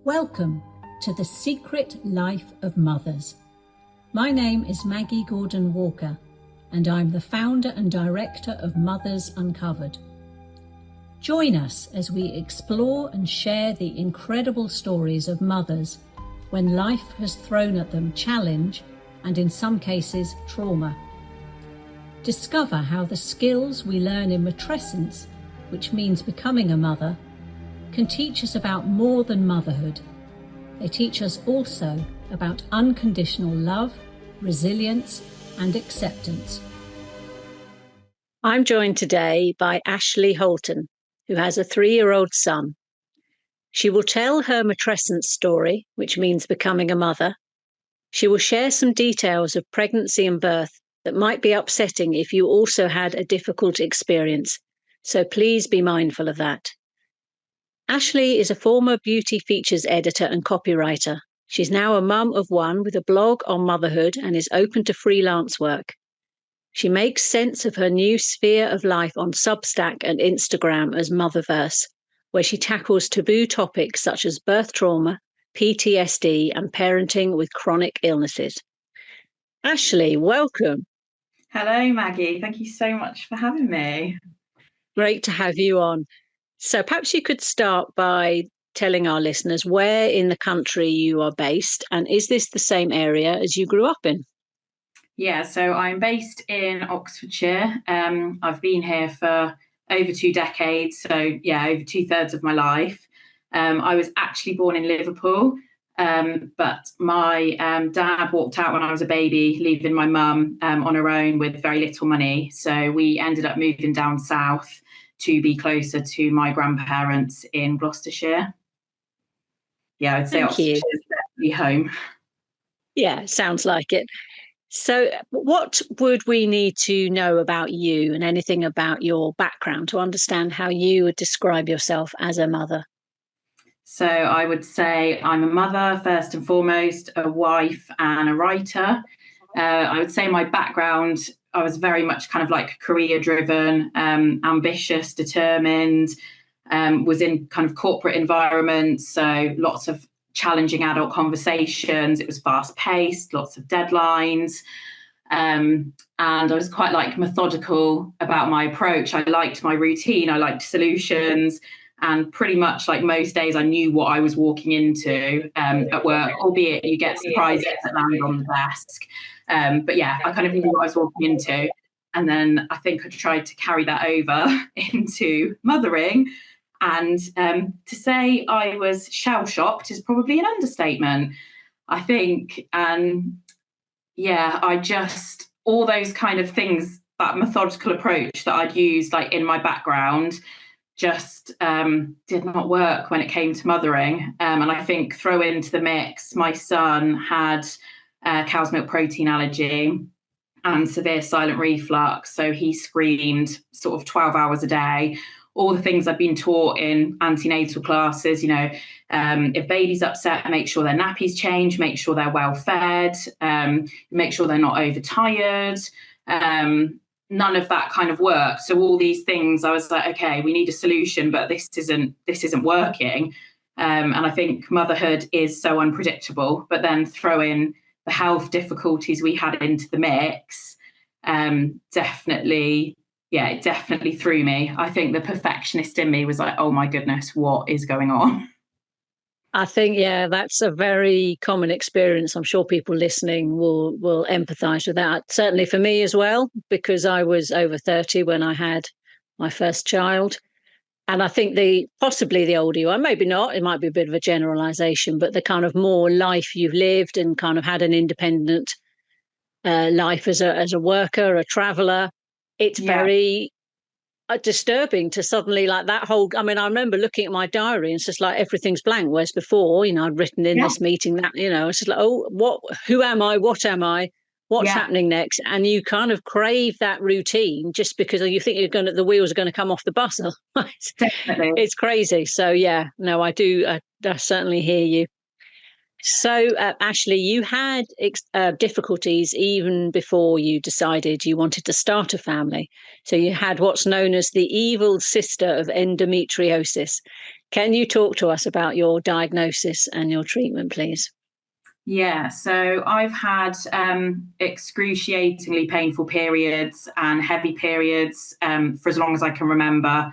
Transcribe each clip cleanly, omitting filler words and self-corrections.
Welcome to The Secret Life of Mothers. My name is Maggie Gordon-Walker, and I'm the founder and director of Mothers Uncovered. Join us as we explore and share the incredible stories of mothers when life has thrown at them challenge and, in some cases, trauma. Discover how the skills we learn in matrescence, which means becoming a mother, can teach us about more than motherhood. They teach us also about unconditional love, resilience, and acceptance. I'm joined today by Ashleigh Houlton, who has a 3-year-old son. She will tell her matrescence story, which means becoming a mother. She will share some details of pregnancy and birth that might be upsetting if you also had a difficult experience, so please be mindful of that. Ashleigh is a former beauty features editor and copywriter. She's now a mum of one with a blog on motherhood and is open to freelance work. She makes sense of her new sphere of life on Substack and Instagram as Motherverse, where she tackles taboo topics such as birth trauma, PTSD, and parenting with chronic illnesses. Ashleigh, welcome. Hello, Maggie. Thank you so much for having me. Great to have you on. So perhaps you could start by telling our listeners where in the country you are based, and is this the same area as you grew up in? Yeah, so I'm based in Oxfordshire. I've been here for over 2 decades, so over 2/3 of my life. I was actually born in Liverpool, but my dad walked out when I was a baby, leaving my mum on her own with very little money. So we ended up moving down south to be closer to my grandparents in Gloucestershire. Yeah, I'd say Oxfordshire is definitely home. Yeah, sounds like it. So what would we need to know about you and anything about your background to understand how you would describe yourself as a mother? So I would say I'm a mother, first and foremost, a wife and a writer. I would say my background, I was very much kind of like career-driven, ambitious, determined, was in kind of corporate environments, so lots of challenging adult conversations. It was fast-paced, lots of deadlines, and I was quite like methodical about my approach. I liked my routine, I liked solutions, and pretty much like most days I knew what I was walking into at work, albeit you get surprises that land on the desk. But yeah, I kind of knew what I was walking into. And then I think I tried to carry that over into mothering. And to say I was shell-shocked is probably an understatement, I think. I just, all those kind of things, that methodical approach that I'd used like in my background just did not work when it came to mothering. And I think throw into the mix, my son had cow's milk protein allergy and severe silent reflux. So he screamed sort of 12 hours a day. All the things I've been taught in antenatal classes, if baby's upset, make sure their nappies change, make sure they're well fed, make sure they're not overtired. None of that kind of work. So all these things, I was like, okay, we need a solution, but this isn't working. And I think motherhood is so unpredictable. But then throw in the health difficulties we had into the mix, it definitely threw me. I think the perfectionist in me was like, oh my goodness, what is going on? I think, that's a very common experience. I'm sure people listening will empathise with that. Certainly for me as well, because I was over 30 when I had my first child. And I think possibly the older you are, maybe not, it might be a bit of a generalisation, but the kind of more life you've lived and kind of had an independent life as a worker, a traveller, it's very disturbing to suddenly like that whole, I remember looking at my diary and it's just like everything's blank, whereas before, I'd written in this meeting that, it's just like, who am I? What am I? What's happening next? And you kind of crave that routine just because you think the wheels are going to come off the bus. Definitely. It's crazy. So I do. I certainly hear you. So, Ashleigh, you had difficulties even before you decided you wanted to start a family. So you had what's known as the evil sister of endometriosis. Can you talk to us about your diagnosis and your treatment, please? Yeah, so I've had excruciatingly painful periods and heavy periods for as long as I can remember,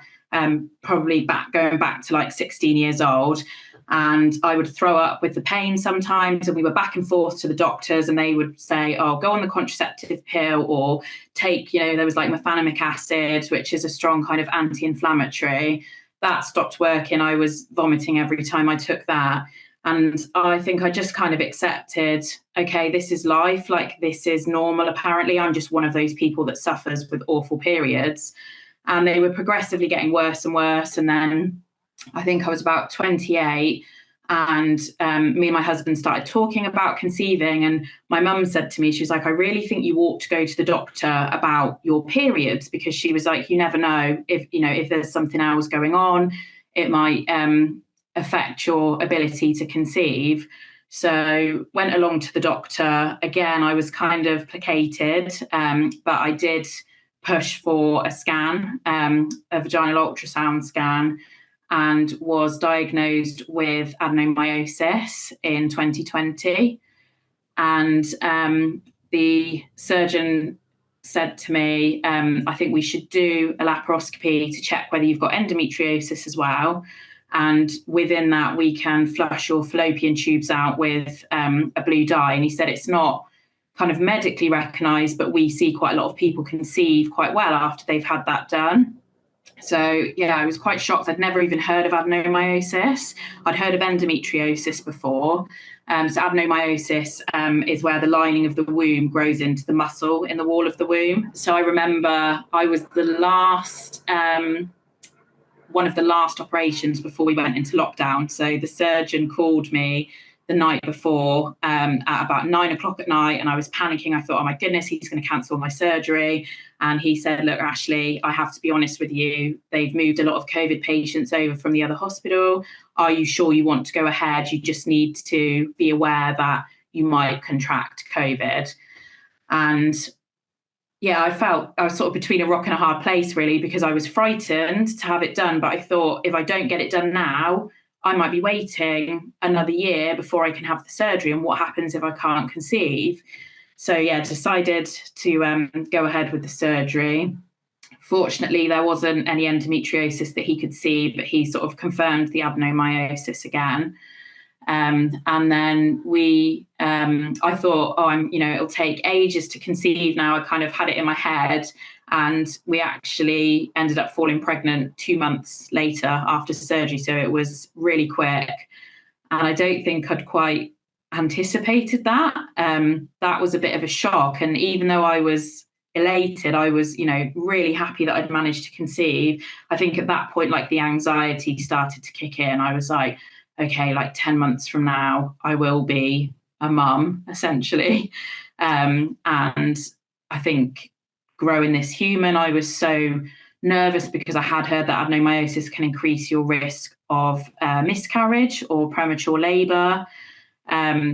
probably going back to like 16 years old. And I would throw up with the pain sometimes, and we were back and forth to the doctors, and they would say, oh, go on the contraceptive pill or take, there was like mefenamic acid, which is a strong kind of anti-inflammatory. That stopped working. I was vomiting every time I took that. And I think I just kind of accepted, okay, this is life, like this is normal. Apparently, I'm just one of those people that suffers with awful periods. And they were progressively getting worse and worse. And then I think I was about 28, and me and my husband started talking about conceiving. And my mum said to me, she was like, I really think you ought to go to the doctor about your periods, because she was like, you never know if there's something else going on, it might affect your ability to conceive. So went along to the doctor. Again, I was kind of placated, but I did push for a scan, a vaginal ultrasound scan, and was diagnosed with adenomyosis in 2020. And the surgeon said to me, I think we should do a laparoscopy to check whether you've got endometriosis as well. And within that, we can flush your fallopian tubes out with a blue dye. And he said it's not kind of medically recognised, but we see quite a lot of people conceive quite well after they've had that done. So, yeah, I was quite shocked. I'd never even heard of adenomyosis. I'd heard of endometriosis before. So adenomyosis is where the lining of the womb grows into the muscle in the wall of the womb. So I remember I was the last... one of the last operations before we went into lockdown. So the surgeon called me the night before at about 9 o'clock at night, and I was panicking. I thought, oh my goodness, he's going to cancel my surgery. And he said, look, Ashleigh, I have to be honest with you. They've moved a lot of COVID patients over from the other hospital. Are you sure you want to go ahead? You just need to be aware that you might contract COVID. And yeah, I felt I was sort of between a rock and a hard place, really, because I was frightened to have it done. But I thought, if I don't get it done now, I might be waiting another year before I can have the surgery. And what happens if I can't conceive? So, yeah, decided to go ahead with the surgery. Fortunately, there wasn't any endometriosis that he could see, but he sort of confirmed the adenomyosis again. And then I thought, it'll take ages to conceive now. I kind of had it in my head, and we actually ended up falling pregnant 2 months later after surgery. So it was really quick. And I don't think I'd quite anticipated that. That was a bit of a shock. And even though I was elated, I was, really happy that I'd managed to conceive. I think at that point, like, the anxiety started to kick in. I was like, okay, like 10 months from now, I will be a mum, essentially. And I think growing this human, I was so nervous because I had heard that adenomyosis can increase your risk of miscarriage or premature labour.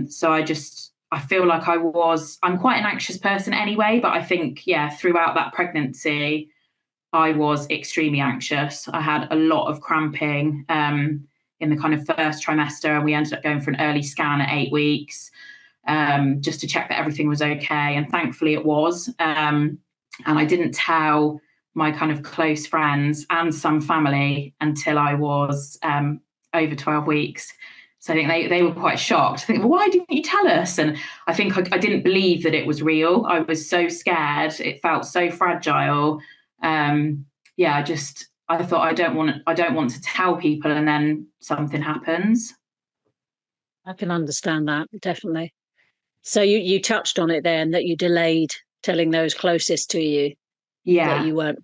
So I feel like I'm quite an anxious person anyway, but I think, throughout that pregnancy, I was extremely anxious. I had a lot of cramping in the kind of first trimester, and we ended up going for an early scan at 8 weeks just to check that everything was okay. And thankfully it was. And I didn't tell my kind of close friends and some family until I was over 12 weeks. So I think they were quite shocked. I think, well, why didn't you tell us? And I think I didn't believe that it was real. I was so scared. It felt so fragile. I thought I don't want to tell people, and then something happens. I can understand that, definitely. So you touched on it then, that you delayed telling those closest to you that you weren't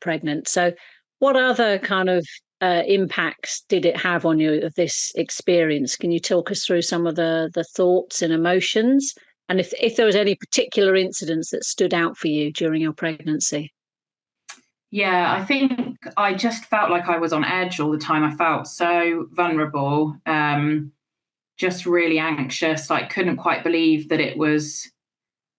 pregnant. So what other kind of impacts did it have on you of this experience? Can you talk us through some of the thoughts and emotions? And if there was any particular incidents that stood out for you during your pregnancy? Yeah, I think I just felt like I was on edge all the time. I felt so vulnerable, just really anxious, like couldn't quite believe that it was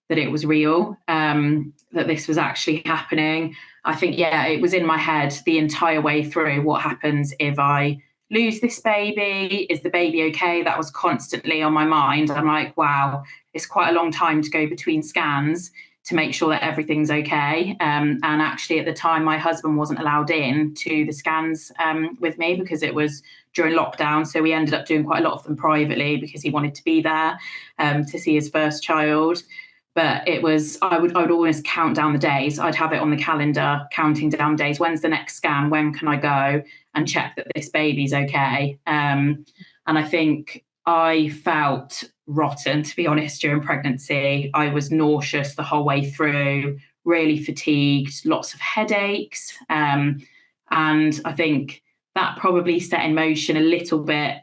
real, that this was actually happening. I think, it was in my head the entire way through. What happens if I lose this baby? Is the baby okay? That was constantly on my mind. I'm like, wow, it's quite a long time to go between scans to make sure that everything's okay. And actually, at the time, my husband wasn't allowed in to the scans with me because it was during lockdown. So we ended up doing quite a lot of them privately because he wanted to be there to see his first child. But it was, I would always count down the days. I'd have it on the calendar, counting down days. When's the next scan? When can I go and check that this baby's okay? And I think I felt rotten, to be honest, during pregnancy. I was nauseous the whole way through, really fatigued, lots of headaches. And I think that probably set in motion a little bit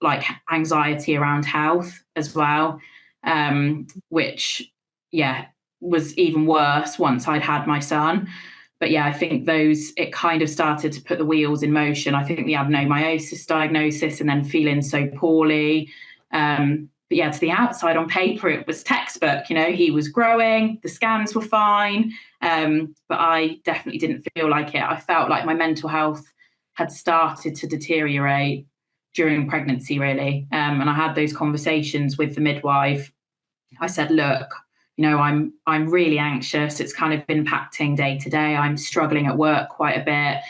like anxiety around health as well, which, yeah, was even worse once I'd had my son. But yeah, I think it kind of started to put the wheels in motion. I think the adenomyosis diagnosis and then feeling so poorly. But yeah, to the outside on paper, it was textbook. He was growing, the scans were fine. But I definitely didn't feel like it. I felt like my mental health had started to deteriorate during pregnancy, really. And I had those conversations with the midwife. I said, look, I'm really anxious. It's kind of impacting day to day. I'm struggling at work quite a bit.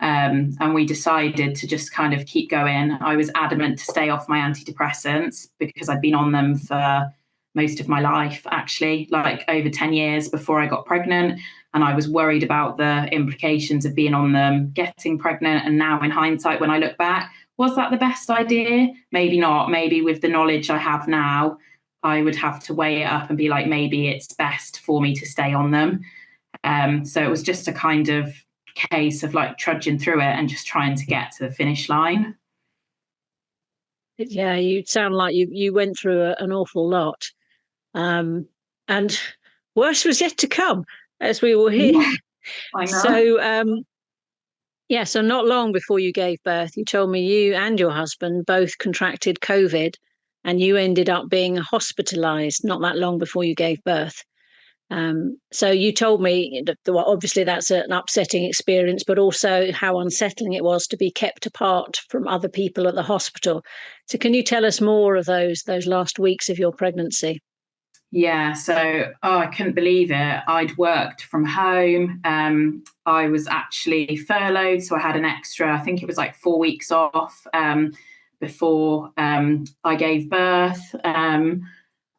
And we decided to just kind of keep going. I was adamant to stay off my antidepressants because I'd been on them for most of my life, actually, like over 10 years before I got pregnant. And I was worried about the implications of being on them, getting pregnant. And now in hindsight, when I look back, was that the best idea? Maybe not. Maybe with the knowledge I have now, I would have to weigh it up and be like, maybe it's best for me to stay on them. So it was just a kind of case of like trudging through it and just trying to get to the finish line. Yeah, you sound like you went through an awful lot. And worse was yet to come, as we will hear. Yeah, I know. So, so not long before you gave birth, you told me you and your husband both contracted COVID, and you ended up being hospitalized not that long before you gave birth. So you told me that, well, obviously that's an upsetting experience, but also how unsettling it was to be kept apart from other people at the hospital. So can you tell us more of those last weeks of your pregnancy? Yeah, so I couldn't believe it. I'd worked from home. I was actually furloughed, so I had an extra, I think it was like 4 weeks off before I gave birth.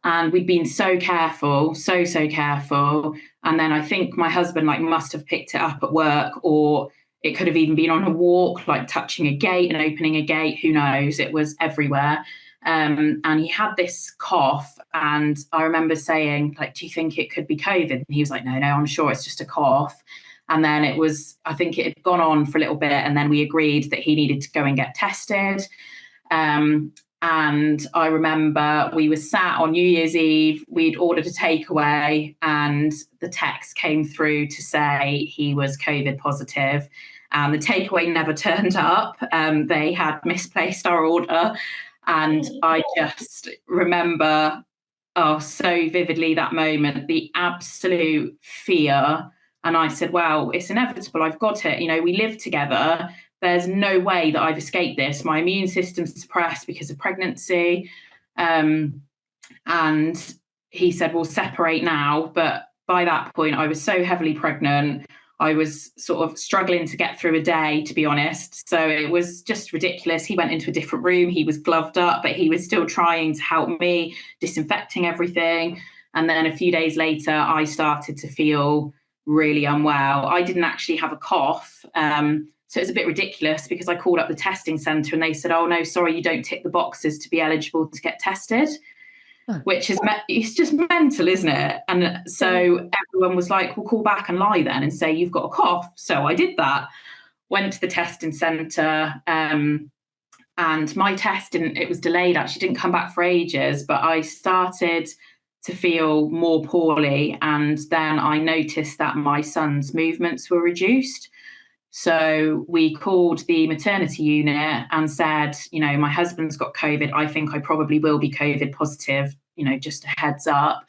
And we'd been so careful, so careful. And then I think my husband must have picked it up at work, or it could have even been on a walk, like touching a gate and opening a gate. Who knows? It was everywhere. And he had this cough, and I remember saying, do you think it could be COVID? And he was like, no, I'm sure it's just a cough. And then I think it had gone on for a little bit, and then we agreed that he needed to go and get tested. And I remember we were sat on New Year's Eve, we'd ordered a takeaway, and the text came through to say he was COVID positive. And the takeaway never turned up. They had misplaced our order. And I just remember, so vividly that moment, the absolute fear. And I said, well, it's inevitable. I've got it. We live together. There's no way that I've escaped this. My immune system's suppressed because of pregnancy. And he said, we'll separate now. But by that point, I was so heavily pregnant. I was sort of struggling to get through a day, to be honest. So it was just ridiculous. He went into a different room. He was gloved up, but he was still trying to help me, disinfecting everything. And then a few days later, I started to feel really unwell. I didn't actually have a cough. So it was a bit ridiculous because I called up the testing centre and they said, oh, no, sorry, you don't tick the boxes to be eligible to get tested. Which is, it's just mental, isn't it? And so everyone was like, well, call back and lie then and say you've got a cough. So I did that, went to the testing centre, and my test it was delayed, actually didn't come back for ages, but I started to feel more poorly. And then I noticed that my son's movements were reduced. So we called the maternity unit and said, my husband's got COVID. I think I probably will be COVID positive, just a heads up.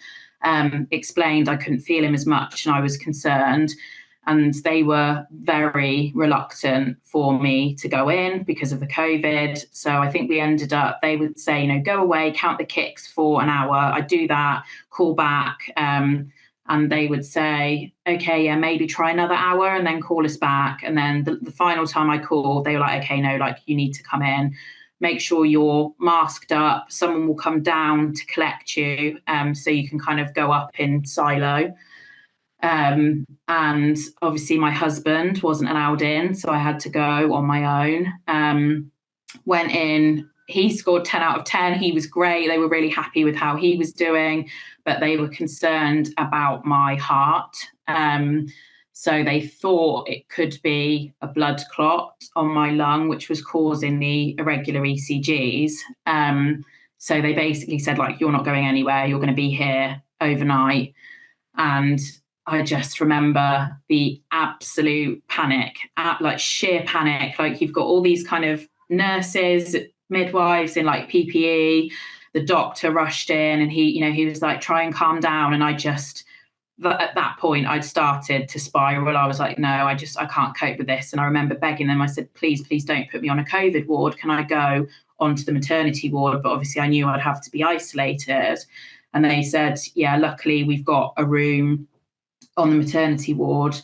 Explained I couldn't feel him as much and I was concerned. and they were very reluctant for me to go in because of the COVID. So I think we ended up, they would say, go away, count the kicks for an hour. I'd do that, call back, and they would say, okay, yeah, maybe try another hour and then call us back. And then the final time I called, they were like, okay, no, like you need to come in. Make sure you're masked up. Someone will come down to collect you, so you can kind of go up in silo. And obviously my husband wasn't allowed in, so I had to go on my own. Went in, he scored 10 out of 10. He was great. They were really happy with how he was doing, but they were concerned about my heart. So they thought it could be a blood clot on my lung, which was causing the irregular ECGs. So they basically said, like, you're not going anywhere. You're going to be here overnight. And I just remember the absolute panic, like sheer panic. Like you've got all these kind of nurses, midwives in like PPE. The doctor rushed in and he was like, try and calm down. And at that point, I'd started to spiral. I was like, no, I can't cope with this. And I remember begging them. I said, please don't put me on a COVID ward. Can I go onto the maternity ward? But obviously I knew I'd have to be isolated. And they said, yeah, luckily we've got a room on the maternity ward.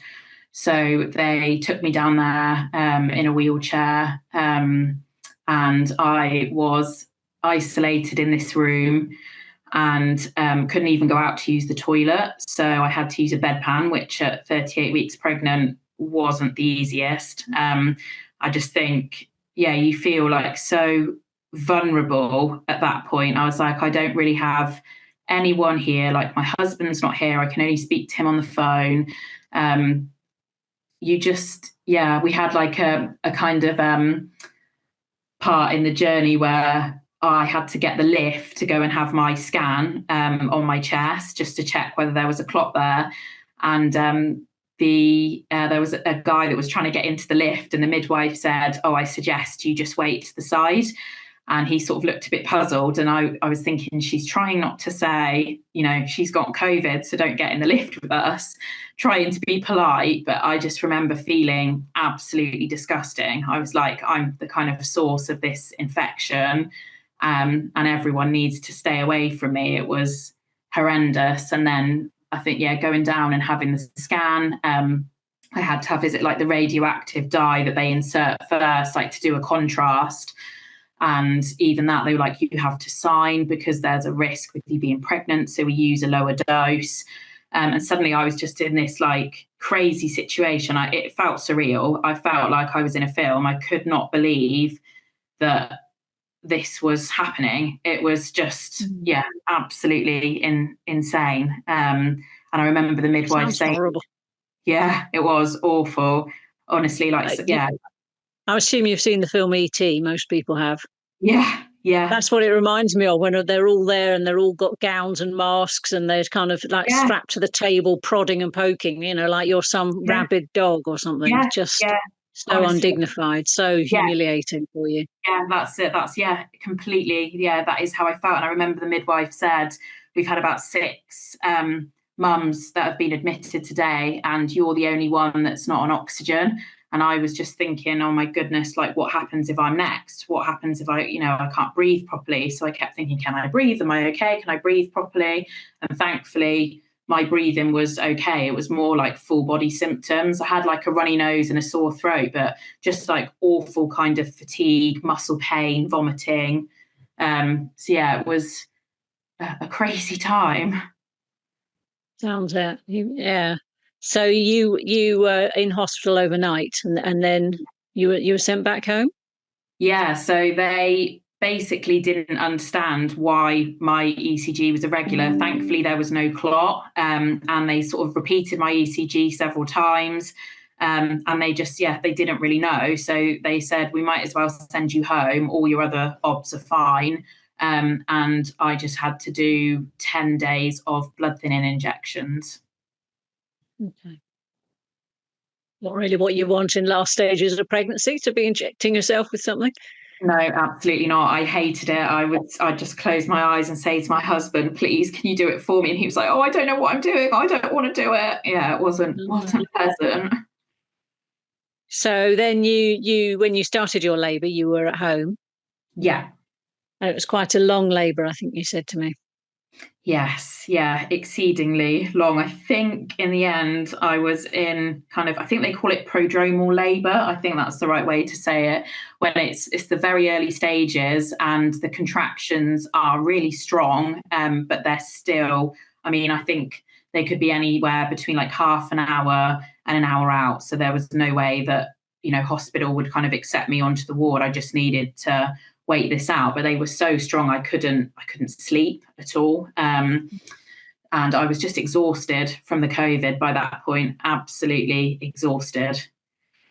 So they took me down there in a wheelchair, and I was isolated in this room and couldn't even go out to use the toilet. So I had to use a bedpan, which at 38 weeks pregnant wasn't the easiest. I just think, yeah, you feel like so vulnerable at that point. I was like, I don't really have anyone here. Like my husband's not here. I can only speak to him on the phone. We had like a kind of part in the journey where I had to get the lift to go and have my scan on my chest just to check whether there was a clot there. And there was a guy that was trying to get into the lift, and the midwife said, oh, I suggest you just wait to the side. And he sort of looked a bit puzzled. And I was thinking, she's trying not to say, she's got COVID, so don't get in the lift with us, trying to be polite. But I just remember feeling absolutely disgusting. I was like, I'm the kind of source of this infection, and everyone needs to stay away from me. It was horrendous. And then I think, going down and having the scan, I had to have, like the radioactive dye that they insert first, like to do a contrast. And even that, they were like, you have to sign because there's a risk with you being pregnant. So we use a lower dose. And suddenly I was just in this like crazy situation. It felt surreal. I felt like I was in a film. I could not believe that this was happening. It was just, absolutely insane. And I remember the midwife saying, horrible. Yeah, it was awful. Honestly, I assume you've seen the film E.T. Most people have. Yeah. That's what it reminds me of, when they're all there and they're all got gowns and masks and they're kind of like strapped to the table, prodding and poking, like you're some rabid dog or something. Just so honestly, undignified, so humiliating for you. Yeah, that's it. That's completely. Yeah, that is how I felt. And I remember the midwife said, we've had about 6 mums that have been admitted today, and you're the only one that's not on oxygen. And I was just thinking, oh my goodness, like what happens if I'm next? What happens if I can't breathe properly? So I kept thinking, can I breathe? Am I okay? Can I breathe properly? And thankfully, my breathing was okay. It was more like full body symptoms. I had like a runny nose and a sore throat, but just like awful kind of fatigue, muscle pain, vomiting. It was a crazy time. Sounds it. Yeah. So you were in hospital overnight, and then you were sent back home? Yeah, so they basically didn't understand why my ECG was irregular. Thankfully, there was no clot, and they sort of repeated my ECG several times, and they just, they didn't really know. So they said, we might as well send you home. All your other obs are fine. And I just had to do 10 days of blood thinning injections. Okay. Not really what you want in last stages of pregnancy, to be injecting yourself with something. No, absolutely not. I hated it. I'd just close my eyes and say to my husband, please, can you do it for me? And he was like, oh, I don't know what I'm doing. I don't want to do it. Yeah, it wasn't pleasant. So then you when you started your labour, you were at home. Yeah. And it was quite a long labour, I think you said to me. Yes, yeah, exceedingly long. I think in the end, I was in kind of, I think they call it prodromal labour. I think that's the right way to say it. When it's the very early stages and the contractions are really strong, but they're still, I mean, I think they could be anywhere between like half an hour and an hour out. So there was no way that, hospital would kind of accept me onto the ward. I just needed to wait this out, but they were so strong I couldn't sleep at all, and I was just exhausted from the COVID by that point, absolutely exhausted.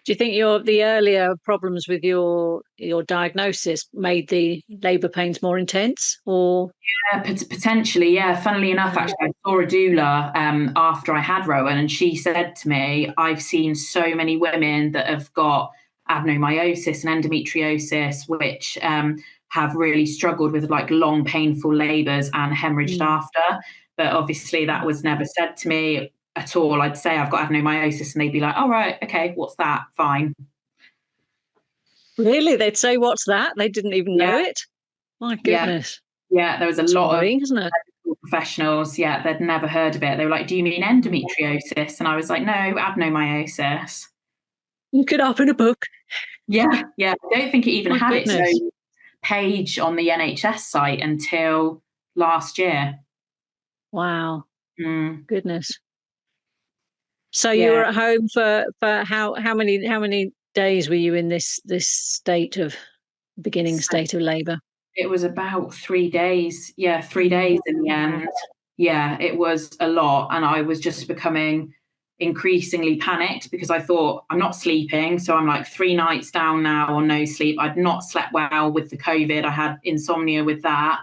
Do you think the earlier problems with your diagnosis made the labour pains more intense, or? Yeah, potentially, yeah. Funnily enough, actually, I saw a doula after I had Rowan, and she said to me, I've seen so many women that have got adenomyosis and endometriosis, which have really struggled with like long, painful labours and hemorrhaged after. But obviously, that was never said to me at all. I'd say I've got adenomyosis, and they'd be like, "Oh right, okay, what's that? Fine." Really? They'd say, what's that? They didn't even know Yeah, it? My yeah, goodness. yeah. There was a It's lot of worrying, isn't it? professionals, yeah, they'd never heard of it. They were like, do you mean endometriosis? And I was like, no, adenomyosis. You could open a book. Yeah, yeah. I don't think it even My had its goodness. own page on the NHS site until last year. Wow. Mm. Goodness. So you Yeah, were at home for how many days were you in this state of beginning so state of labour? it was about 3 days. Yeah, 3 days in the end. Yeah, it was a lot. And I was just becoming increasingly panicked because I thought, I'm not sleeping. So I'm like 3 nights down now on no sleep. I'd not slept well with the COVID. I had insomnia with that.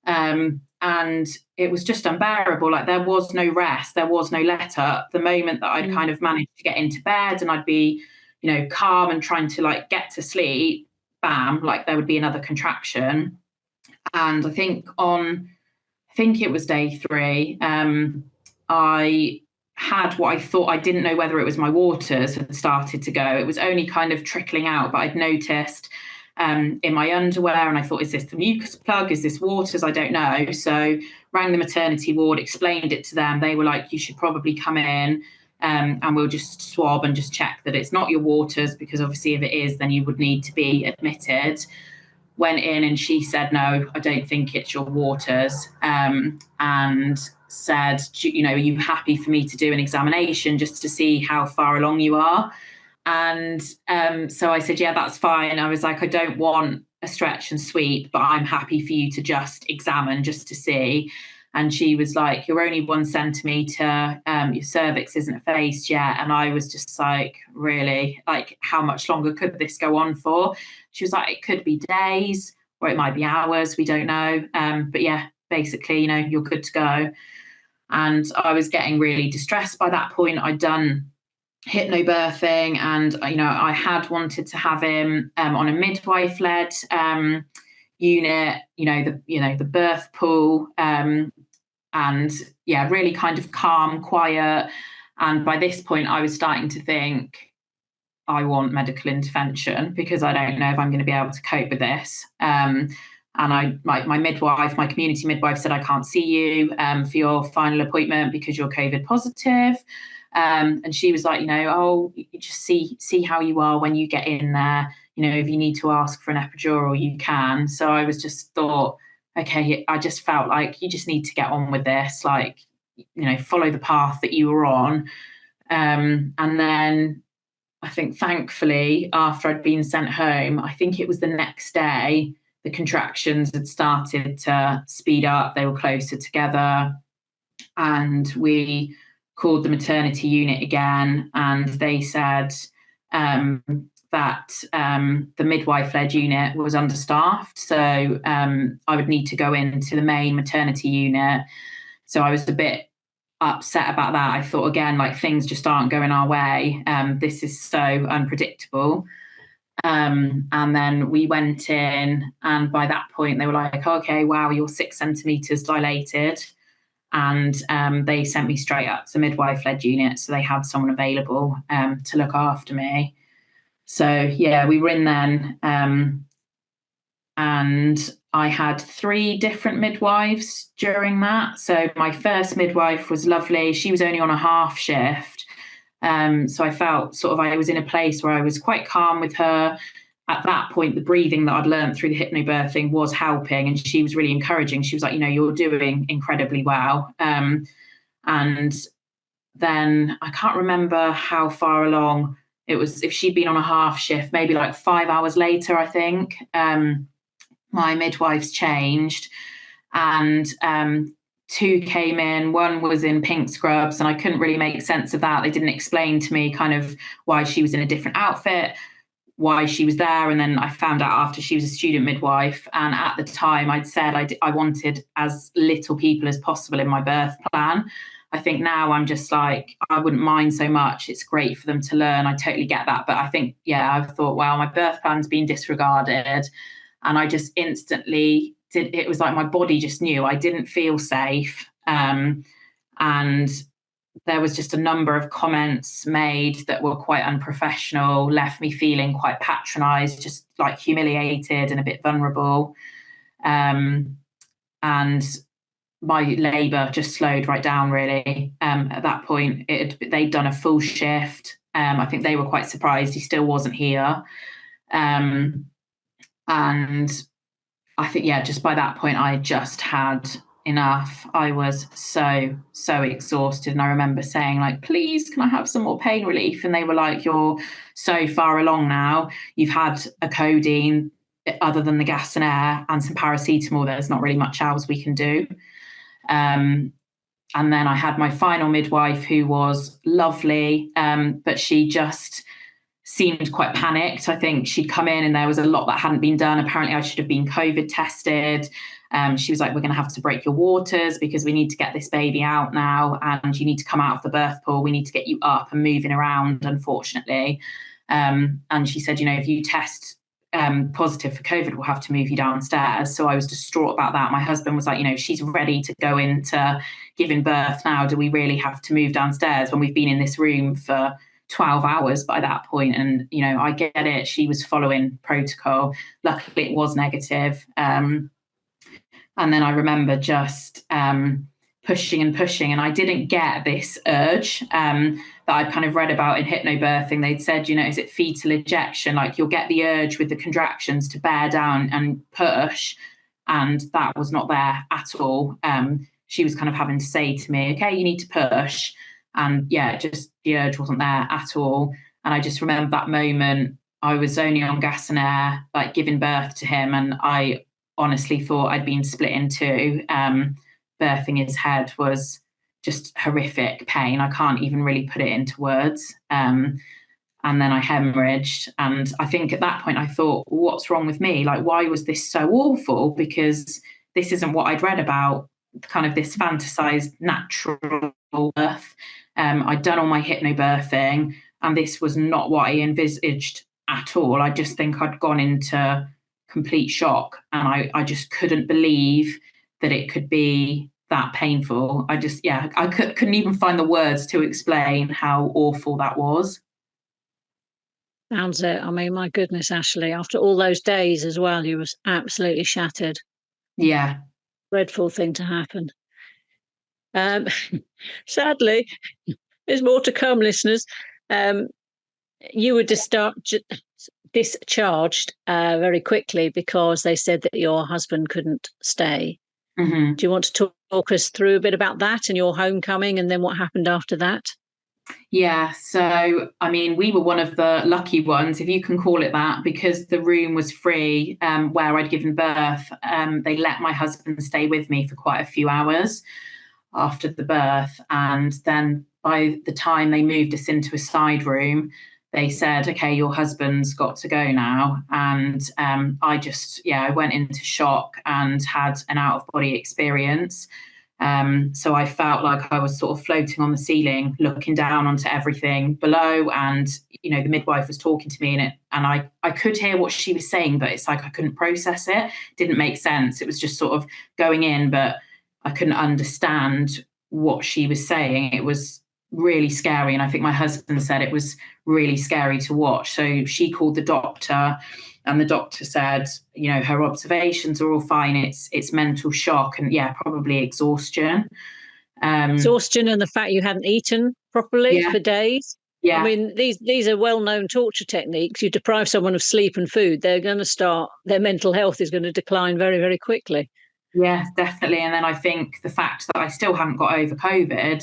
And it was just unbearable. Like there was no rest, there was no let up. The moment that I'd kind of managed to get into bed and I'd be, calm and trying to like get to sleep, bam, like there would be another contraction. And I think it was day 3, I had what I thought, I didn't know whether it was my waters had started to go. It was only kind of trickling out, but I'd noticed in my underwear, and I thought, is this the mucus plug? Is this waters? I don't know. So rang the maternity ward, explained it to them. They were like, you should probably come in, and we'll just swab and just check that it's not your waters, because obviously if it is, then you would need to be admitted. Went in and she said, no, I don't think it's your waters, and said, are you happy for me to do an examination just to see how far along you are? And so I said, yeah, that's fine. I was like, I don't want a stretch and sweep, but I'm happy for you to just examine just to see. And she was like, you're only 1 centimetre, your cervix isn't effaced yet. And I was just like, really? Like, how much longer could this go on for? She was like, it could be days or it might be hours. We don't know. But yeah, basically, you're good to go. And I was getting really distressed by that point. I'd done hypnobirthing, and I had wanted to have him on a midwife-led unit, the birth pool, and yeah, really kind of calm, quiet. And by this point, I was starting to think, I want medical intervention because I don't know if I'm going to be able to cope with this. And my midwife, my community midwife, said, I can't see you for your final appointment because you're COVID positive. And she was like, you just see how you are when you get in there. If you need to ask for an epidural, you can. So I was just thought, okay, I just felt like you just need to get on with this, like, follow the path that you were on. And then I think, thankfully, after I'd been sent home, I think it was the next day, the contractions had started to speed up. They were closer together. And we called the maternity unit again, and they said that the midwife-led unit was understaffed. So I would need to go into the main maternity unit. So I was a bit upset about that. I thought, again, like, things just aren't going our way. This is so unpredictable. And then we went in, and by that point they were like, okay, wow, you're 6 centimeters dilated. And they sent me straight up to the midwife-led unit. So they had someone available to look after me. So yeah, we were in then, and I had 3 different midwives during that. So my first midwife was lovely. She was only on a half shift. So I felt sort of I was in a place where I was quite calm with her. At that point, the breathing that I'd learned through the hypnobirthing was helping, and she was really encouraging. She was like, you're doing incredibly well. And then I can't remember how far along it was. If she'd been on a half shift, maybe like 5 hours later, I think, my midwives changed, and 2 came in. One was in pink scrubs, and I couldn't really make sense of that. They didn't explain to me kind of why she was in a different outfit, why she was there. And then I found out after she was a student midwife. And at the time I'd said I wanted as little people as possible in my birth plan. I think now I'm just like, I wouldn't mind so much. It's great for them to learn. I totally get that. But I think, I've thought, well, my birth plan's been disregarded. And I just instantly did. It was like my body just knew I didn't feel safe. And there was just a number of comments made that were quite unprofessional, left me feeling quite patronized, just like humiliated and a bit vulnerable. And my labour just slowed right down, really. At that point, they'd done a full shift. I think they were quite surprised he still wasn't here. And I think, just by that point, I just had enough. I was so exhausted. And I remember saying, like, please, can I have some more pain relief? And they were like, you're so far along now. You've had a codeine other than the gas and air and some paracetamol. There's not really much else we can do. And then I had my final midwife, who was lovely, but she just seemed quite panicked. I think she'd come in and there was a lot that hadn't been done. Apparently I should have been COVID tested. She was like, we're going to have to break your waters because we need to get this baby out now, and you need to come out of the birth pool. We need to get you up and moving around, unfortunately. And she said, if you test positive for COVID, we'll have to move you downstairs. So I was distraught about that. My husband was like, she's ready to go into giving birth now. Do we really have to move downstairs when we've been in this room for 12 hours by that point? And, I get it. She was following protocol. Luckily, it was negative. And then I remember just pushing and pushing. And I didn't get this urge that I'd kind of read about in hypnobirthing. They'd said, is it fetal ejection? Like, you'll get the urge with the contractions to bear down and push. And that was not there at all. She was kind of having to say to me, okay, you need to push. And just the urge wasn't there at all. And I just remember that moment. I was only on gas and air, like giving birth to him. And I honestly thought I'd been split in two. Birthing his head was just horrific pain. I can't even really put it into words. And then I hemorrhaged. And I think at that point I thought, what's wrong with me? Like, why was this so awful? Because this isn't what I'd read about, kind of this fantasized natural birth. I'd done all my hypnobirthing, and this was not what I envisaged at all. I just think I'd gone into complete shock, and I just couldn't believe that it could be that painful. I just, I couldn't even find the words to explain how awful that was. Sounds it. I mean, my goodness, Ashleigh, after all those days as well, you was absolutely shattered. Yeah. Dreadful thing to happen. Sadly, there's more to come, listeners. You were discharged very quickly because they said that your husband couldn't stay. Mm-hmm. Do you want to talk us through a bit about that and your homecoming, and then what happened after that? Yeah, so I mean, we were one of the lucky ones, if you can call it that, because the room was free where I'd given birth. They let my husband stay with me for quite a few hours after the birth. And then by the time they moved us into a side room, they said, okay, your husband's got to go now. And I went into shock and had an out-of-body experience. So I felt like I was sort of floating on the ceiling, looking down onto everything below. And, the midwife was talking to me, and I could hear what she was saying, but it's like I couldn't process it. It didn't make sense. It was just sort of going in, but I couldn't understand what she was saying. It was really scary. And I think my husband said it was really scary to watch. So she called the doctor, and the doctor said, her observations are all fine. It's mental shock and probably exhaustion. Exhaustion and the fact you hadn't eaten properly for days. Yeah. I mean, these are well-known torture techniques. You deprive someone of sleep and food, their mental health is going to decline very, very quickly. Yeah, definitely. And then I think the fact that I still haven't got over COVID,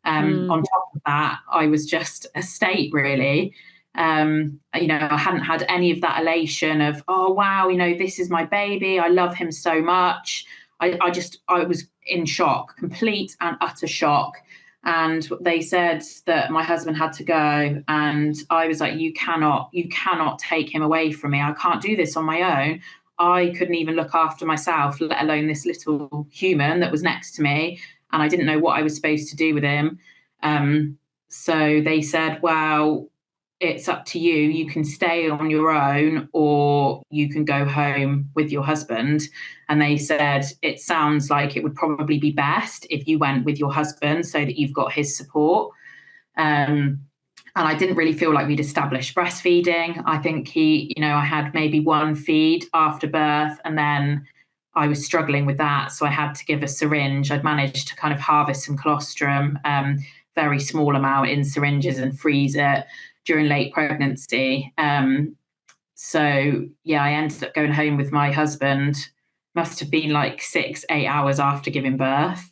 on top of that, I was just a state, really. I hadn't had any of that elation of, oh, wow, this is my baby. I love him so much. I was in shock, complete and utter shock. And they said that my husband had to go. And I was like, you cannot take him away from me. I can't do this on my own. I couldn't even look after myself, let alone this little human that was next to me. And I didn't know what I was supposed to do with him. So they said, well, it's up to you. You can stay on your own or you can go home with your husband. And they said, it sounds like it would probably be best if you went with your husband so that you've got his support. And I didn't really feel like we'd established breastfeeding. I think I had maybe one feed after birth, and then I was struggling with that. So I had to give a syringe. I'd managed to kind of harvest some colostrum, very small amount in syringes, and freeze it during late pregnancy. So I ended up going home with my husband. Must have been like 6-8 hours after giving birth.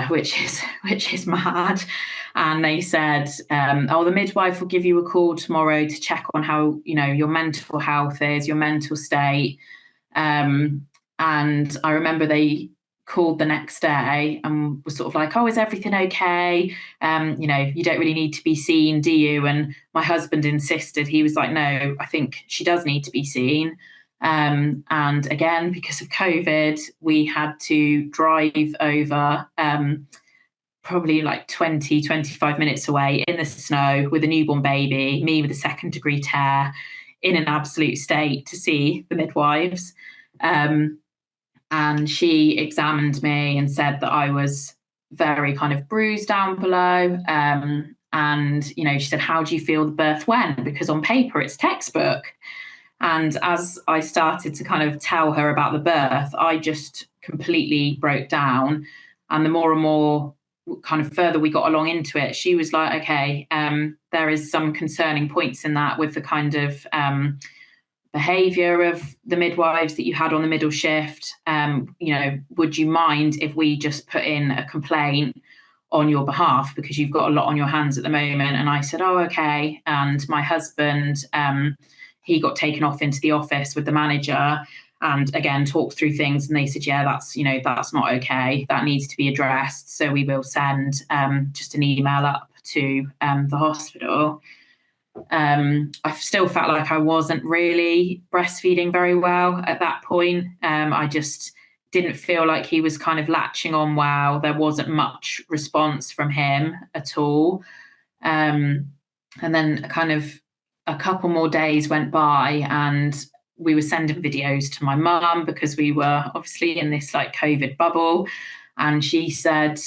Which is mad. And they said, the midwife will give you a call tomorrow to check on how, your mental health is, your mental state. And I remember they called the next day and was sort of like, oh, is everything okay? You don't really need to be seen, do you? And my husband insisted. He was like, no, I think she does need to be seen. And again, because of COVID, we had to drive over probably like 20-25 minutes away in the snow with a newborn baby, me with a 2nd-degree tear, in an absolute state, to see the midwives. And she examined me and said that I was very kind of bruised down below. And she said, how do you feel the birth went? Because on paper it's textbook. And as I started to kind of tell her about the birth, I just completely broke down. And the more and more kind of further we got along into it, she was like, okay, there is some concerning points in that with the kind of behaviour of the midwives that you had on the middle shift. Would you mind if we just put in a complaint on your behalf, because you've got a lot on your hands at the moment? And I said, oh, okay. And my husband, he got taken off into the office with the manager and again talked through things, and they said, yeah, that's not okay, that needs to be addressed, so we will send just an email up to the hospital. I still felt like I wasn't really breastfeeding very well at that point. I just didn't feel like he was kind of latching on well. There wasn't much response from him at all. And then kind of a couple more days went by, and we were sending videos to my mum because we were obviously in this like COVID bubble. And she said,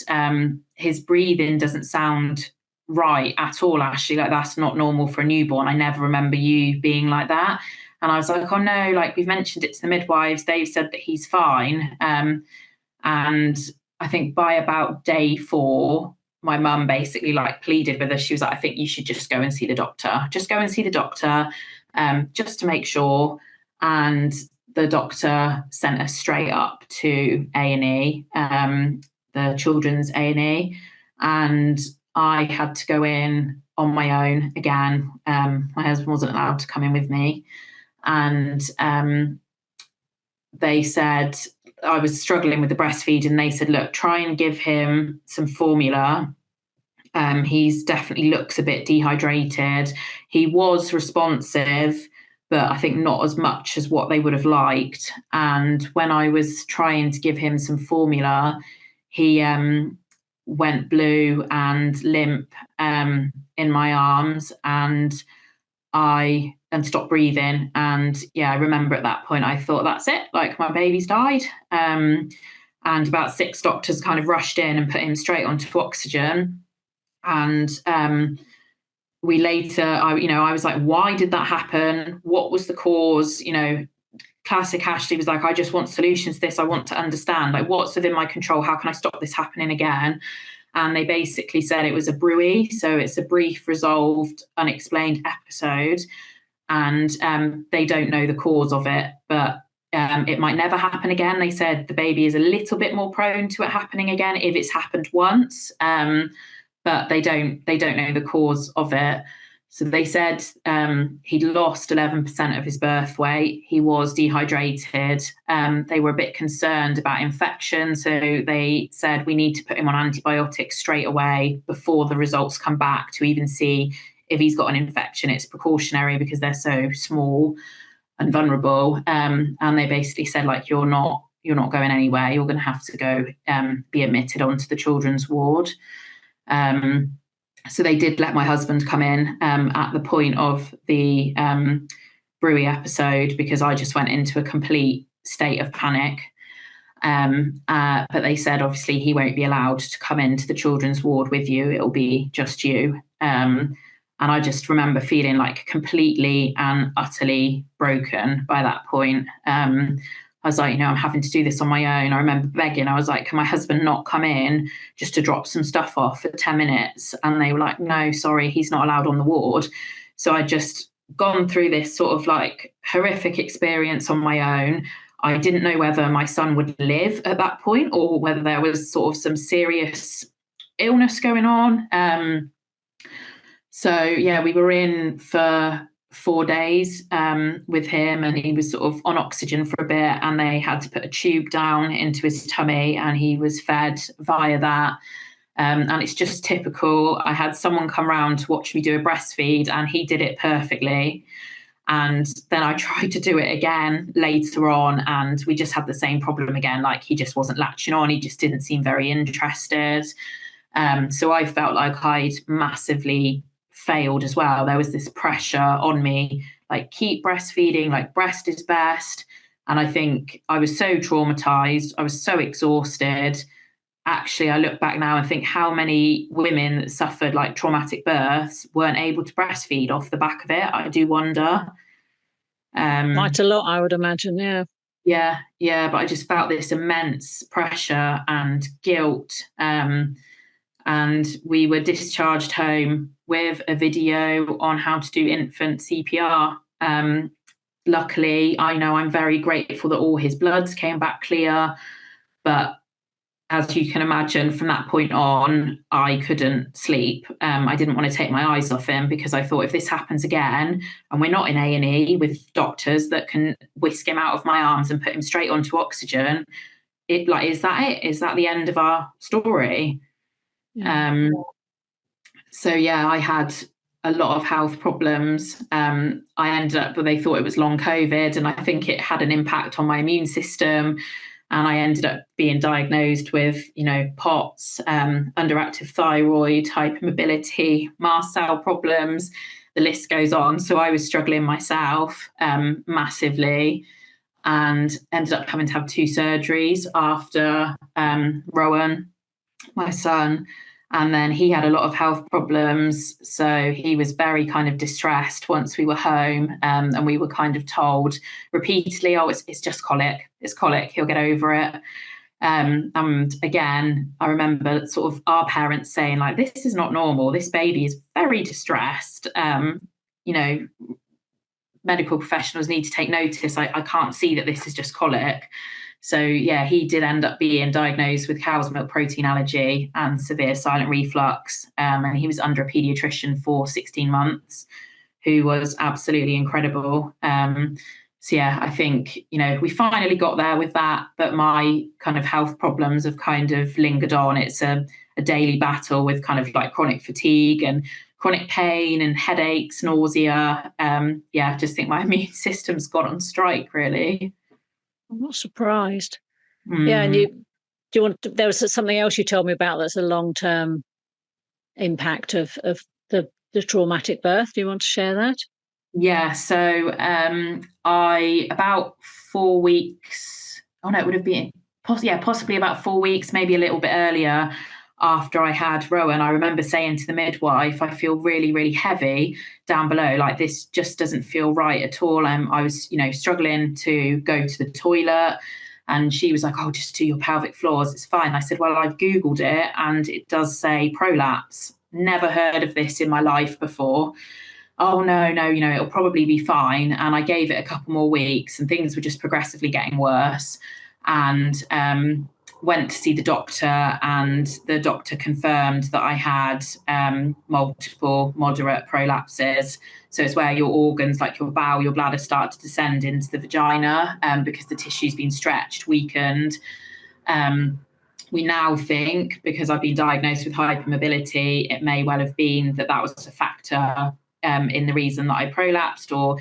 his breathing doesn't sound right at all, Ashleigh. Like, that's not normal for a newborn. I never remember you being like that. And I was like, oh no, like, we've mentioned it to the midwives. They've said that he's fine. And I think by about day 4, my mum basically like pleaded with us. She was like, I think you should just go and see the doctor. Just go and see the doctor, just to make sure. And the doctor sent us straight up to A&E, the children's A&E. And I had to go in on my own again. My husband wasn't allowed to come in with me. And they said, I was struggling with the breastfeed, and they said, look, try and give him some formula. He's definitely looks a bit dehydrated. He was responsive, but I think not as much as what they would have liked. And when I was trying to give him some formula, he went blue and limp in my arms, and stopped breathing. And yeah, I remember at that point I thought, that's it, like my baby's died. And about 6 doctors kind of rushed in and put him straight onto oxygen. And we later, I was like, why did that happen? What was the cause? Classic Ashleigh was like, I just want solutions to this. I want to understand, like, what's within my control? How can I stop this happening again? And they basically said it was a BRUI, so it's a brief, resolved, unexplained episode. And they don't know the cause of it, but it might never happen again. They said the baby is a little bit more prone to it happening again if it's happened once, but they don't know the cause of it. So they said he'd lost 11% of his birth weight. He was dehydrated. They were a bit concerned about infection. So they said, we need to put him on antibiotics straight away before the results come back to even see if he's got an infection. It's precautionary because they're so small and vulnerable. And they basically said, like, you're not going anywhere. You're going to have to go be admitted onto the children's ward. So they did let my husband come in at the point of the BRUI episode, because I just went into a complete state of panic. But they said, obviously, he won't be allowed to come into the children's ward with you. It'll be just you. And I just remember feeling like completely and utterly broken by that point. I was like, I'm having to do this on my own. I remember begging. I was like, can my husband not come in just to drop some stuff off for 10 minutes? And they were like, no, sorry, he's not allowed on the ward. So I just gone through this sort of like horrific experience on my own. I didn't know whether my son would live at that point or whether there was sort of some serious illness going on. So yeah, we were in for 4 days with him, and he was sort of on oxygen for a bit, and they had to put a tube down into his tummy, and he was fed via that. And it's just typical. I had someone come round to watch me do a breastfeed, and he did it perfectly. And then I tried to do it again later on, and we just had the same problem again. Like, he just wasn't latching on. He just didn't seem very interested. So I felt like I'd massively failed as well. There was this pressure on me, like, keep breastfeeding, like, breast is best. And I think I was so traumatized. I was so exhausted. Actually, I look back now and think how many women that suffered like traumatic births weren't able to breastfeed off the back of it. I do wonder. Quite a lot, I would imagine. Yeah. But I just felt this immense pressure and guilt. And we were discharged home with a video on how to do infant CPR. Luckily, I know I'm very grateful that all his bloods came back clear. But as you can imagine, from that point on, I couldn't sleep. I didn't want to take my eyes off him, because I thought, if this happens again, and we're not in A&E with doctors that can whisk him out of my arms and put him straight onto oxygen, is that it? Is that the end of our story? Yeah. So yeah, I had a lot of health problems. I ended up, they thought it was long COVID, and I think it had an impact on my immune system. And I ended up being diagnosed with, POTS, underactive thyroid, hypermobility, mast cell problems. The list goes on. So I was struggling myself massively, and ended up having to have 2 surgeries after Rowan, my son. And then he had a lot of health problems. So he was very kind of distressed once we were home. And we were kind of told repeatedly, it's just colic. It's colic. He'll get over it. And again, I remember sort of our parents saying, like, this is not normal. This baby is very distressed. Medical professionals need to take notice. I can't see that this is just colic. So yeah, he did end up being diagnosed with cow's milk protein allergy and severe silent reflux. And he was under a paediatrician for 16 months, who was absolutely incredible. So yeah, I think, we finally got there with that, but my kind of health problems have kind of lingered on. It's a daily battle with kind of like chronic fatigue and chronic pain and headaches, nausea. I just think my immune system's gone on strike, really. I'm not surprised. Yeah, and there was something else you told me about that's a long-term impact of the traumatic birth. Do you want to share that? Yeah, so I about 4 weeks. Oh no, it would have been possibly about 4 weeks, maybe a little bit earlier. After I had Rowan, I remember saying to the midwife, I feel really, really heavy down below. Like, this just doesn't feel right at all. I was, struggling to go to the toilet. And she was like, oh, just do your pelvic floors. It's fine. I said, well, I've Googled it and it does say prolapse. Never heard of this in my life before. Oh, no, it'll probably be fine. And I gave it a couple more weeks and things were just progressively getting worse. And went to see the doctor, and the doctor confirmed that I had multiple moderate prolapses. So it's where your organs, like your bowel, your bladder, start to descend into the vagina because the tissue's been stretched, weakened. We now think, because I've been diagnosed with hypermobility, it may well have been that was a factor in the reason that I prolapsed, or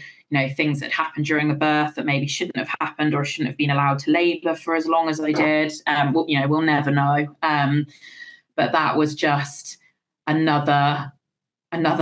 things that happened during the birth that maybe shouldn't have happened, or shouldn't have been allowed to labour for as long as I did. We'll never know. But that was just another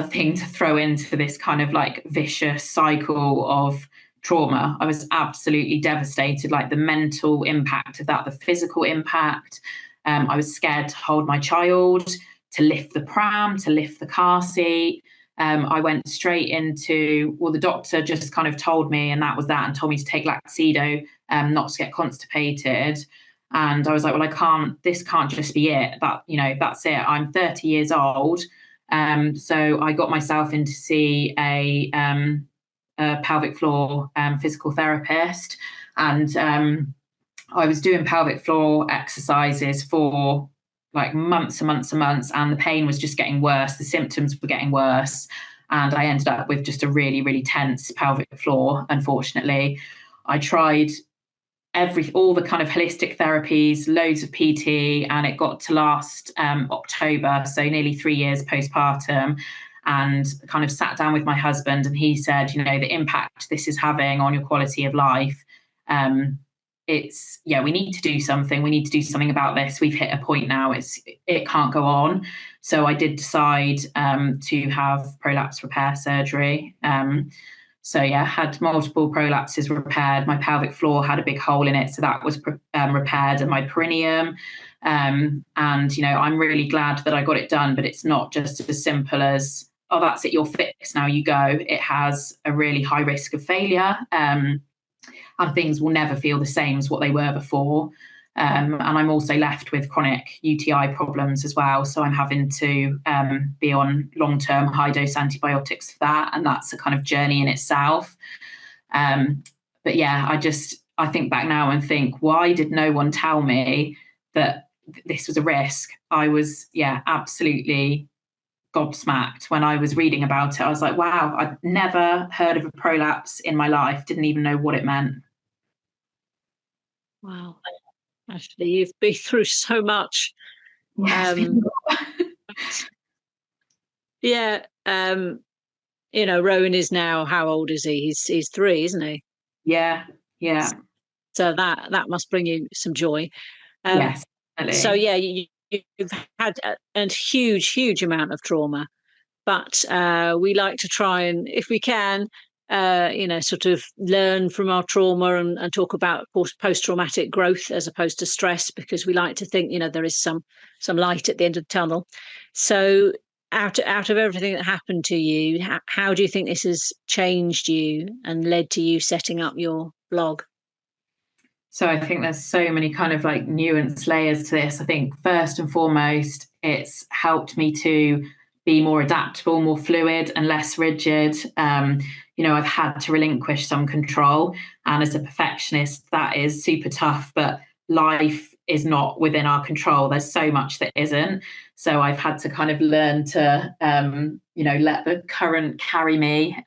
thing to throw into this kind of like vicious cycle of trauma. I was absolutely devastated, like the mental impact of that, the physical impact. I was scared to hold my child, to lift the pram, to lift the car seat. I went straight into, the doctor just kind of told me, and that was that, and told me to take Laxido, not to get constipated. And I was like, well, this can't just be it. That's it. I'm 30 years old. So I got myself in to see a pelvic floor physical therapist. And I was doing pelvic floor exercises for like months and months and months, and the pain was just getting worse. The symptoms were getting worse. And I ended up with just a really, really tense pelvic floor, unfortunately. I tried all the kind of holistic therapies, loads of PT, and it got to last October, so nearly 3 years postpartum, and kind of sat down with my husband, and he said, the impact this is having on your quality of life, we need to do something. We need to do something about this. We've hit a point now. It can't go on. So I did decide to have prolapse repair surgery. Had multiple prolapses repaired. My pelvic floor had a big hole in it, so that was repaired, and my perineum. I'm really glad that I got it done, but it's not just as simple as, oh, that's it, you're fixed, now you go. It has a really high risk of failure, and things will never feel the same as what they were before. And I'm also left with chronic UTI problems as well. So I'm having to be on long-term high-dose antibiotics for that. And that's a kind of journey in itself. I think back now and think, why did no one tell me that this was a risk? I was, absolutely gobsmacked when I was reading about it. I was like, wow, I'd never heard of a prolapse in my life, didn't even know what it meant. Wow. Ashleigh, you've been through so much. Rowan is now, how old is he? He's 3, isn't he? Yeah. So that must bring you some joy. Yes. Definitely. So you've had a huge amount of trauma, but we like to try and, if we can, sort of learn from our trauma and talk about post-traumatic growth as opposed to stress, because we like to think, there is some light at the end of the tunnel. So out of everything that happened to you, how do you think this has changed you and led to you setting up your blog? So I think there's so many kind of like nuanced layers to this. I think first and foremost, it's helped me to be more adaptable, more fluid and less rigid. I've had to relinquish some control. And as a perfectionist, that is super tough, but life is not within our control. There's so much that isn't. So I've had to kind of learn to, let the current carry me.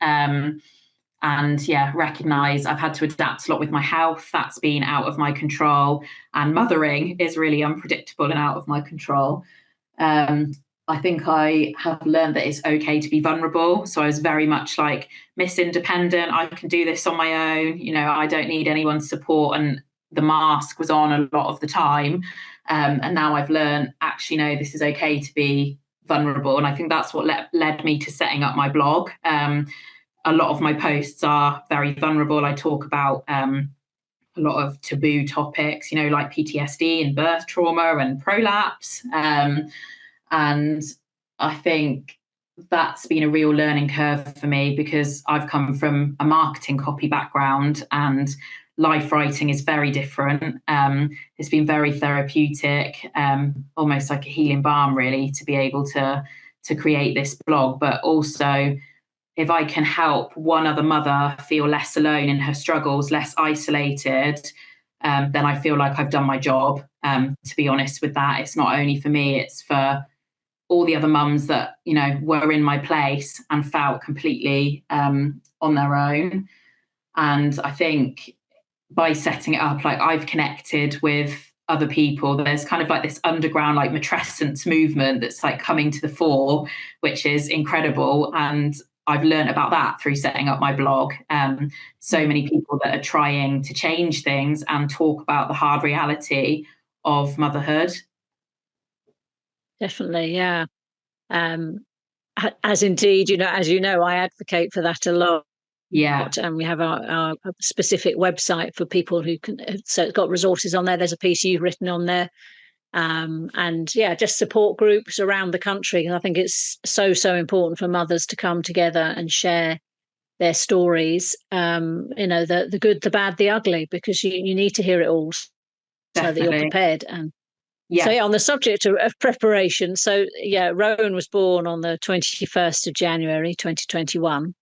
Recognize I've had to adapt a lot with my health. That's been out of my control. And mothering is really unpredictable and out of my control. I think I have learned that it's okay to be vulnerable. So I was very much like Miss Independent. I can do this on my own. You know, I don't need anyone's support. And the mask was on a lot of the time. And now I've learned, actually, no, this is okay to be vulnerable. And I think that's what led me to setting up my blog. A lot of my posts are very vulnerable. I talk about a lot of taboo topics, you know, like PTSD and birth trauma and prolapse. And I think that's been a real learning curve for me, because I've come from a marketing copy background, and life writing is very different. It's been very therapeutic, almost like a healing balm, really, to be able to create this blog. But also, if I can help one other mother feel less alone in her struggles, less isolated, then I feel like I've done my job. To be honest with that, it's not only for me, it's for all the other mums that, you know, were in my place and felt completely on their own. And I think by setting it up, like, I've connected with other people. There's kind of like this underground, like, matrescence movement that's like coming to the fore, which is incredible. And I've learned about that through setting up my blog. So many people that are trying to change things and talk about the hard reality of motherhood. Definitely, yeah. As indeed, as you know, I advocate for that a lot. Yeah, And we have our specific website for people who can. So it's got resources on there. There's a piece you've written on there. And yeah, just support groups around the country. And I think it's so important for mothers to come together and share their stories. The good, the bad, the ugly, because you need to hear it all so that you're definitely. prepared. And Yeah. so, yeah, on the subject of preparation, so yeah, Rowan was born on the 21st of January 2021.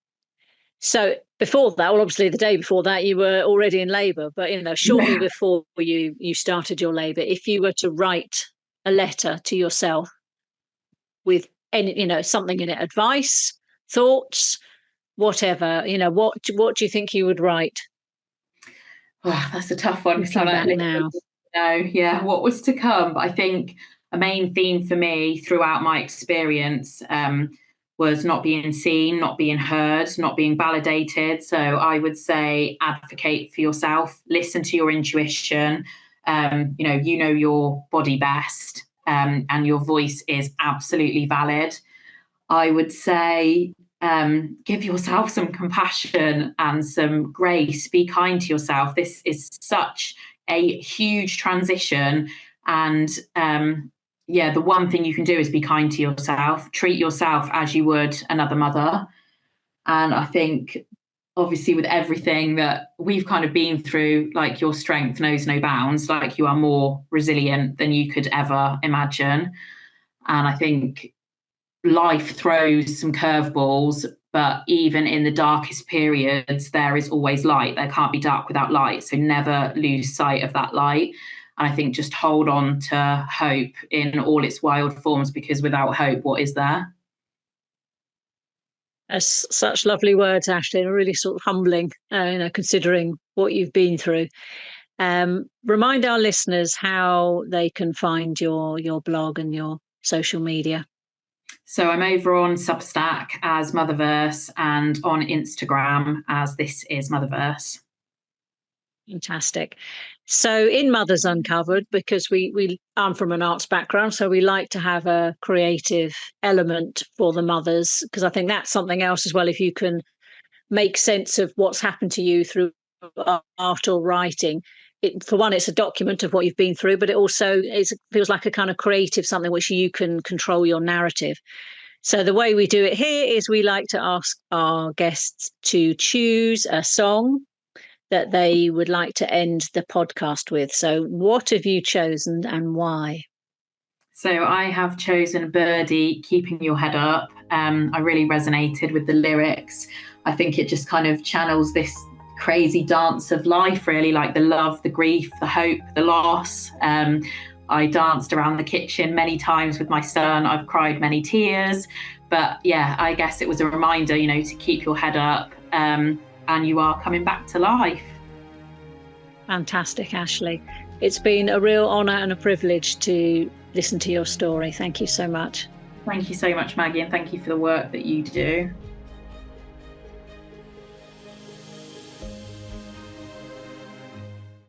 So before that, well, obviously the day before that, you were already in labour, but shortly Yeah. before you started your labour, if you were to write a letter to yourself with any, something in it, advice, thoughts, whatever, what do you think you would write? Oh, that's a tough one, because I'm Looking like, back now. yeah, what was to come. But I think a main theme for me throughout my experience was not being seen, not being heard, not being validated. So I would say advocate for yourself, listen to your intuition. You know your body best, and your voice is absolutely valid. I would say give yourself some compassion and some grace. Be kind to yourself. This is such a huge transition. And the one thing you can do is be kind to yourself. Treat yourself as you would another mother. And I think, obviously, with everything that we've kind of been through, like, your strength knows no bounds. Like, you are more resilient than you could ever imagine. And I think life throws some curveballs, but even in the darkest periods, there is always light. There can't be dark without light. So never lose sight of that light. And I think just hold on to hope in all its wild forms, because without hope, what is there? That's such lovely words, Ashleigh, and really sort of humbling, considering what you've been through. Remind our listeners how they can find your blog and your social media. So I'm over on Substack as Motherverse, and on Instagram as This Is Motherverse. Fantastic. So in Mothers Uncovered, because I'm from an arts background, so we like to have a creative element for the mothers, because I think that's something else as well. If you can make sense of what's happened to you through art or writing, for one, it's a document of what you've been through, but it also feels like a kind of creative something which you can control your narrative. So the way we do it here is we like to ask our guests to choose a song that they would like to end the podcast with. So what have you chosen and why? So I have chosen Birdie, Keeping Your Head Up. I really resonated with the lyrics. I think it just kind of channels this crazy dance of life, really, like the love, the grief, the hope, the loss. I danced around the kitchen many times with my son. I've cried many tears. But yeah, I guess it was a reminder, to keep your head up, and you are coming back to life. Fantastic, Ashleigh. It's been a real honour and a privilege to listen to your story. Thank you so much. Thank you so much, Maggie, and thank you for the work that you do.